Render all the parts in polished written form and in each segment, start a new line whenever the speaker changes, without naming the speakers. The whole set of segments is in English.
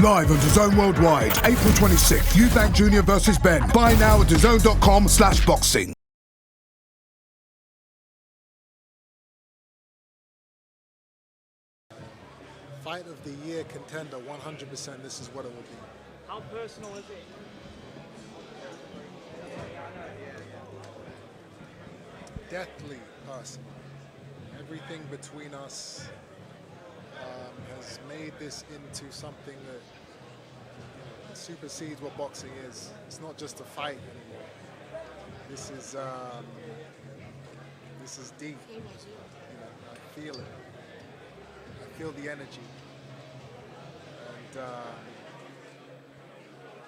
Live on DAZN Worldwide, April 26th, Eubank Jr versus Benn. Buy now at DAZN.com/boxing.
Fight of the year contender, 100%. This is what it will be.
How personal is it?
Deathly personal. Everything between us has made this into something that supersedes what boxing is. It's not just a fight anymore. This is deep. I feel it. I feel the energy, and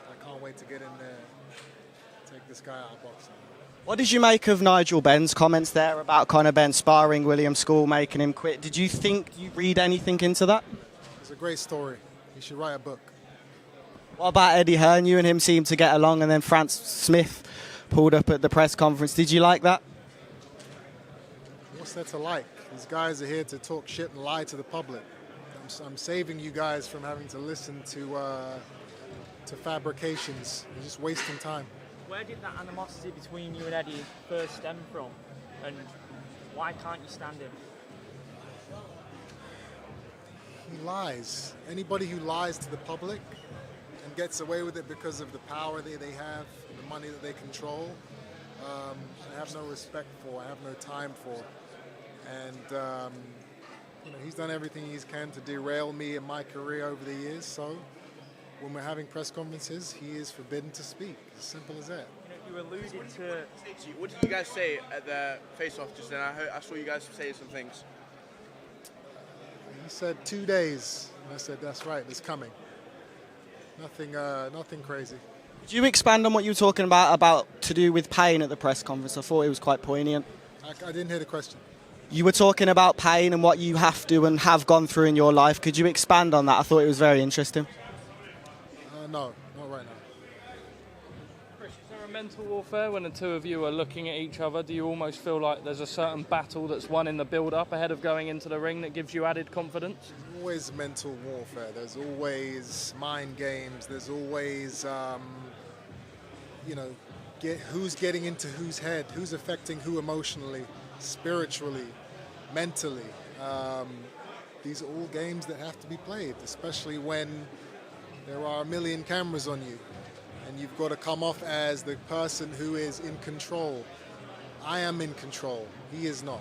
I can't wait to get in there, take this guy out of boxing.
What did you make of Nigel Benn's comments there about Conor Benn sparring William School, making him quit? Did you think you read anything into that?
It's a great story. You should write a book.
What about Eddie Hearn? You and him seemed to get along, and then France Smith pulled up at the press conference. Did you like that?
What's there to like? These guys are here to talk shit and lie to the public. I'm saving you guys from having to listen to fabrications. You're just wasting time.
Where did that animosity between you and Eddie first stem from? And why can't you stand him?
He lies. Anybody who lies to the public and gets away with it because of the power that they have, the money that they control, I have no respect for, I have no time for. And he's done everything he can to derail me in my career over the years, so when we're having press conferences, he is forbidden to speak. As simple as that.
You alluded to...
What did you guys say at the face-off just then? I saw you guys say some things.
He said 2 days, and I said, that's right, it's coming. Nothing crazy.
Could you expand on what you were talking about to do with pain at the press conference? I thought it was quite poignant.
I didn't hear the question.
You were talking about pain and what you have to and have gone through in your life. Could you expand on that? I thought it was very interesting.
No, not right now.
Chris, is there a mental warfare when the two of you are looking at each other? Do you almost feel like there's a certain battle that's won in the build-up ahead of going into the ring that gives you added confidence?
There's always mental warfare. There's always mind games. There's always, who's getting into whose head, who's affecting who emotionally, spiritually, mentally. These are all games that have to be played, especially when there are a million cameras on you and you've got to come off as the person who is in control. I am in control. He is not.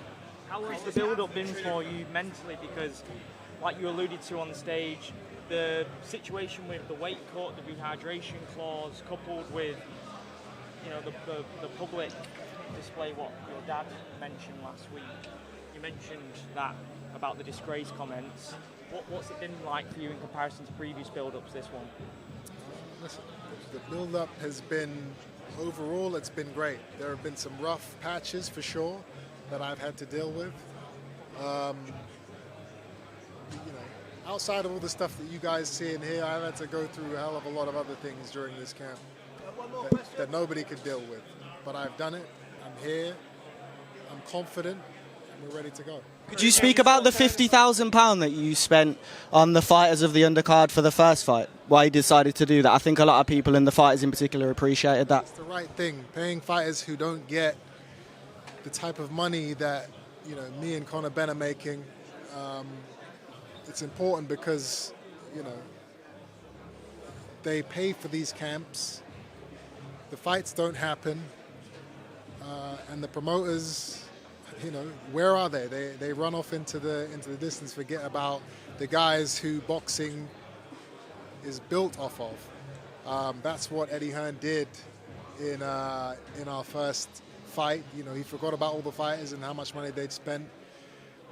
How has the build-up been for you mentally? Because, like you alluded to on the stage, the situation with the weight cut, the rehydration clause, coupled with the public display, what your dad mentioned last week. You mentioned that about the disgrace comments. What's it been like for you in comparison to previous build-ups, this one?
Listen, the build-up has been, overall, it's been great. There have been some rough patches for sure that I've had to deal with. Outside of all the stuff that you guys see and hear, I've had to go through a hell of a lot of other things during this camp that nobody could deal with. But I've done it. I'm here. I'm confident. We're ready to go.
Could you speak about the £50,000 that you spent on the fighters of the undercard for the first fight? Why you decided to do that? I think a lot of people, and the fighters in particular, appreciated that.
It's the right thing. Paying fighters who don't get the type of money that me and Conor Benn are making. It's important because they pay for these camps. The fights don't happen, and the promoters. Where are they? They run off into the distance, forget about the guys who boxing is built off of. That's what Eddie Hearn did in our first fight. He forgot about all the fighters and how much money they'd spent,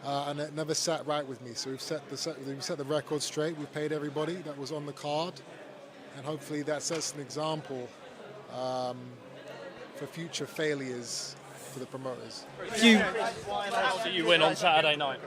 and it never sat right with me. So we've set the record straight. We've paid everybody that was on the card, and hopefully that sets an example for future failures for the promoters.
How do you win on Saturday night?